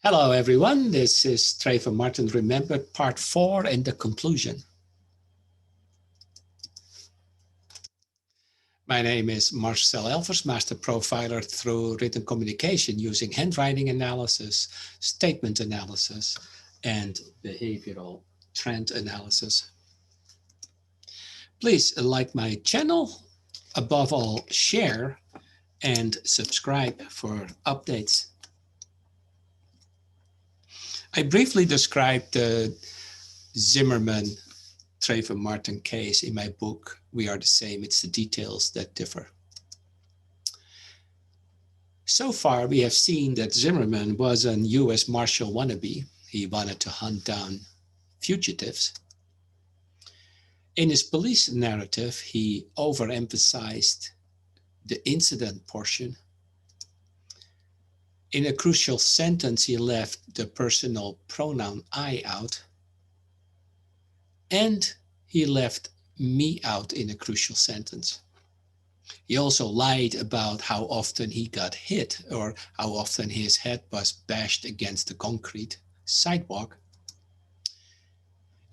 Hello, everyone. This is Trayvon Martin Remembered, Part 4 and the conclusion. My name is Marcel Elvers, Master Profiler through written communication using handwriting analysis, statement analysis, and behavioral trend analysis. Please like my channel. Above all, share and subscribe for updates. I briefly described the Zimmerman Trayvon Martin case in my book, We Are the Same. It's the details that differ. So far, we have seen that Zimmerman was a US Marshal wannabe. He wanted to hunt down fugitives. In his police narrative, he overemphasized the incident portion. In a crucial sentence, he left the personal pronoun I out, and he left me out in a crucial sentence. He also lied about how often he got hit or how often his head was bashed against the concrete sidewalk.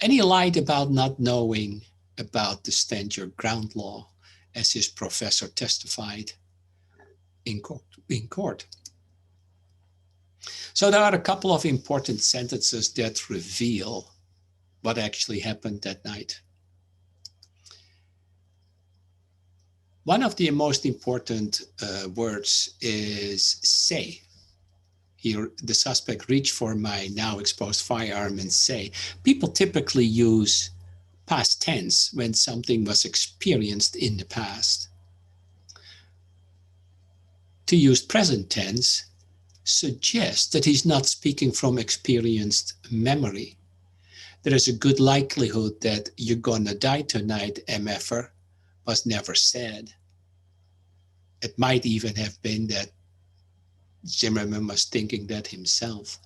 And he lied about not knowing about the stand your ground law, as his professor testified in court. So there are a couple of important sentences that reveal what actually happened that night. One of the most important words is say. Here, the suspect reached for my now exposed firearm and say. People typically use past tense when something was experienced in the past. To use present tense suggests that he's not speaking from experienced memory. There is a good likelihood that "you're gonna die tonight, MFer" was never said. It might even have been that Zimmerman was thinking that himself.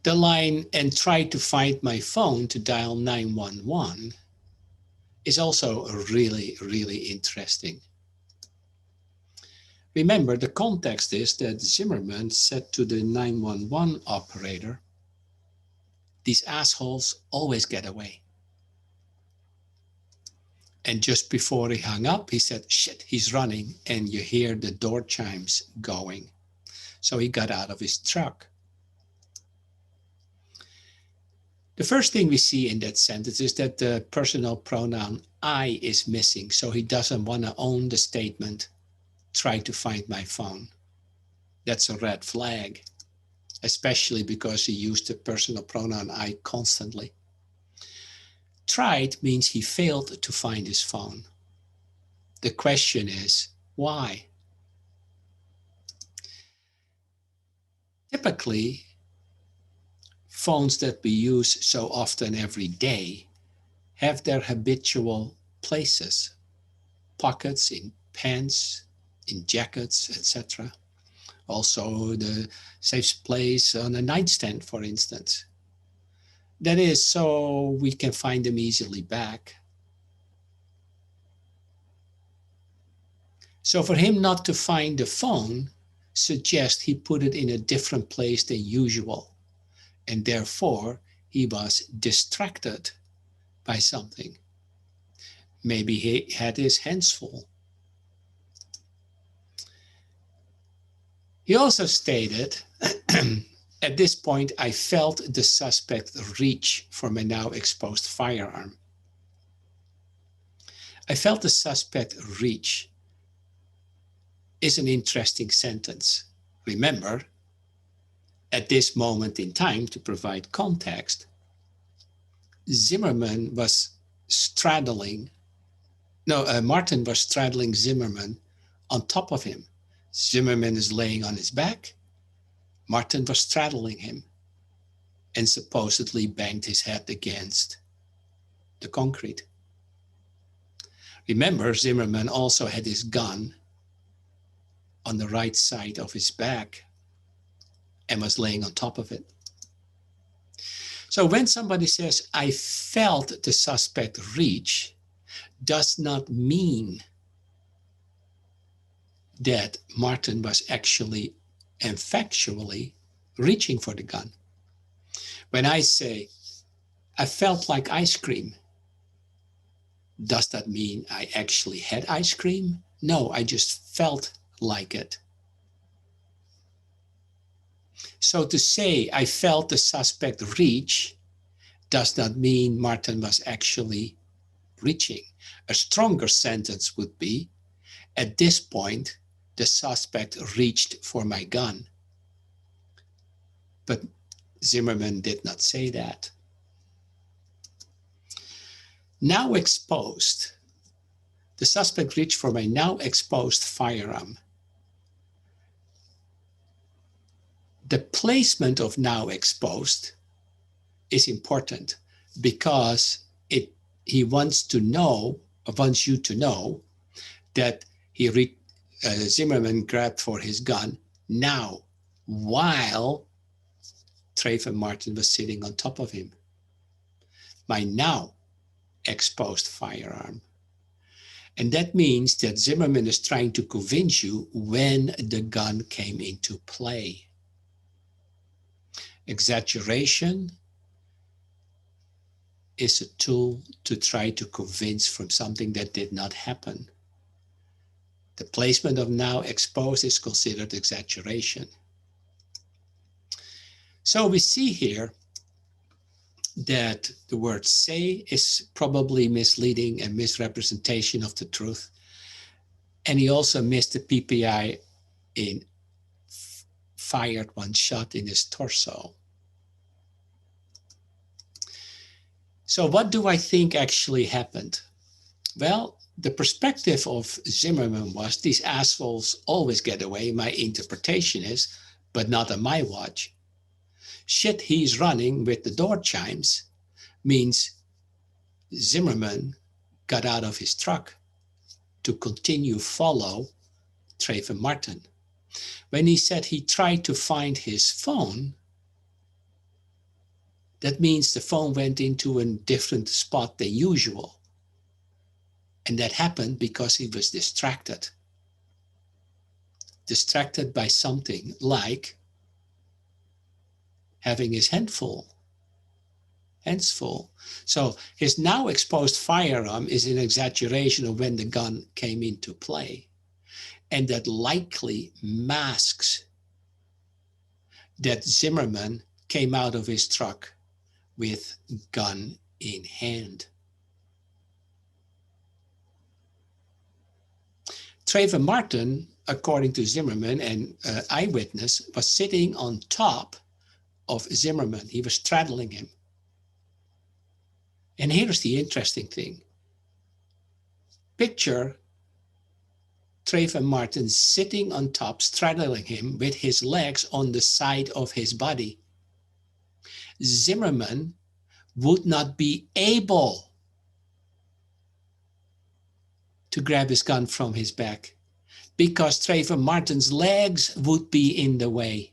The line "and try to find my phone to dial 911" is also really, really interesting. Remember, the context is that Zimmerman said to the 911 operator, "These assholes always get away." And just before he hung up, he said, "Shit, he's running," and you hear the door chimes going. So he got out of his truck. The first thing we see in that sentence is that the personal pronoun I is missing, so he doesn't want to own the statement, "try to find my phone." That's a red flag, especially because he used the personal pronoun I constantly. Tried means he failed to find his phone. The question is, why? Typically, phones that we use so often every day have their habitual places, pockets, in pants, in jackets, etc. Also the safe place on a nightstand, for instance. That is so we can find them easily back. So for him not to find the phone suggests he put it in a different place than usual, and therefore he was distracted by something. Maybe he had his hands full. He also stated, "At this point, I felt the suspect reach for my now exposed firearm." "I felt the suspect reach" is an interesting sentence. Remember, at this moment in time, to provide context, Martin was straddling Zimmerman on top of him. Zimmerman is laying on his back. Martin was straddling him and supposedly banged his head against the concrete. Remember, Zimmerman also had his gun on the right side of his back and was laying on top of it. So when somebody says, "I felt the suspect reach," does not mean that Martin was actually and factually reaching for the gun. When I say, I felt like ice cream, does that mean I actually had ice cream? No, I just felt like it. So to say I felt the suspect reach does not mean Martin was actually reaching. A stronger sentence would be, at this point, the suspect reached for my gun. But Zimmerman did not say that. Now exposed. The suspect reached for my now exposed firearm. The placement of now exposed is important because he wants you to know that Zimmerman grabbed for his gun now, while Trayvon Martin was sitting on top of him. My now exposed firearm. And that means that Zimmerman is trying to convince you when the gun came into play. Exaggeration is a tool to try to convince from something that did not happen. The placement of now exposed is considered exaggeration. So we see here that the word say is probably misleading and misrepresentation of the truth. And he also missed the PPI in fired one shot in his torso. So what do I think actually happened? Well, the perspective of Zimmerman was these assholes always get away. My interpretation is, but not on my watch. Shit he's running with the door chimes means Zimmerman got out of his truck to continue follow Trayvon Martin. When he said he tried to find his phone, that means the phone went into a different spot than usual. And that happened because he was distracted. Distracted by something like having his hands full. So his now exposed firearm is an exaggeration of when the gun came into play. And that likely masks that Zimmerman came out of his truck with gun in hand. Trayvon Martin, according to Zimmerman and eyewitness, was sitting on top of Zimmerman. He was straddling him. And here's the interesting thing. Picture Trayvon Martin sitting on top, straddling him with his legs on the side of his body. Zimmerman would not be able to grab his gun from his back because Trayvon Martin's legs would be in the way.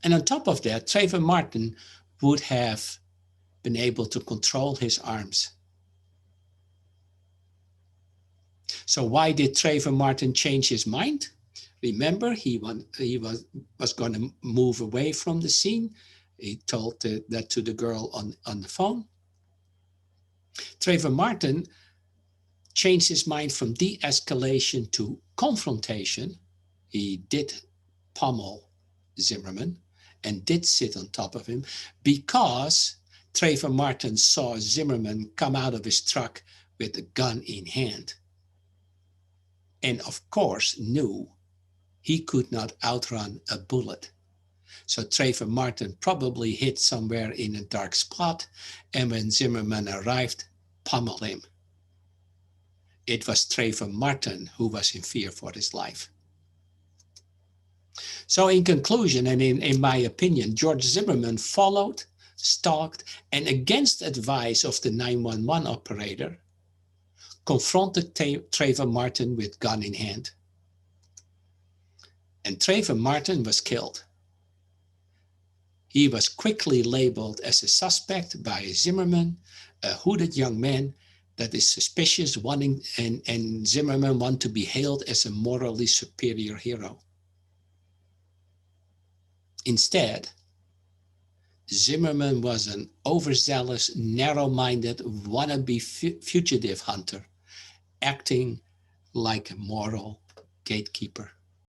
And on top of that, Trayvon Martin would have been able to control his arms. So why did Trayvon Martin change his mind? Remember, he was going to move away from the scene. He told that to the girl on the phone. Trayvon Martin changed his mind from de-escalation to confrontation. He did pummel Zimmerman and did sit on top of him because Trayvon Martin saw Zimmerman come out of his truck with a gun in hand. And of course knew he could not outrun a bullet. So Trayvon Martin probably hid somewhere in a dark spot, and when Zimmerman arrived, pummeled him. It was Trayvon Martin who was in fear for his life. So in conclusion, and in my opinion, George Zimmerman followed, stalked, and against advice of the 911 operator, confronted Trayvon Martin with gun in hand. And Trayvon Martin was killed. He was quickly labeled as a suspect by Zimmerman, a hooded young man that is suspicious, and Zimmerman wanted to be hailed as a morally superior hero. Instead, Zimmerman was an overzealous, narrow-minded, wannabe fugitive hunter, acting like a moral gatekeeper.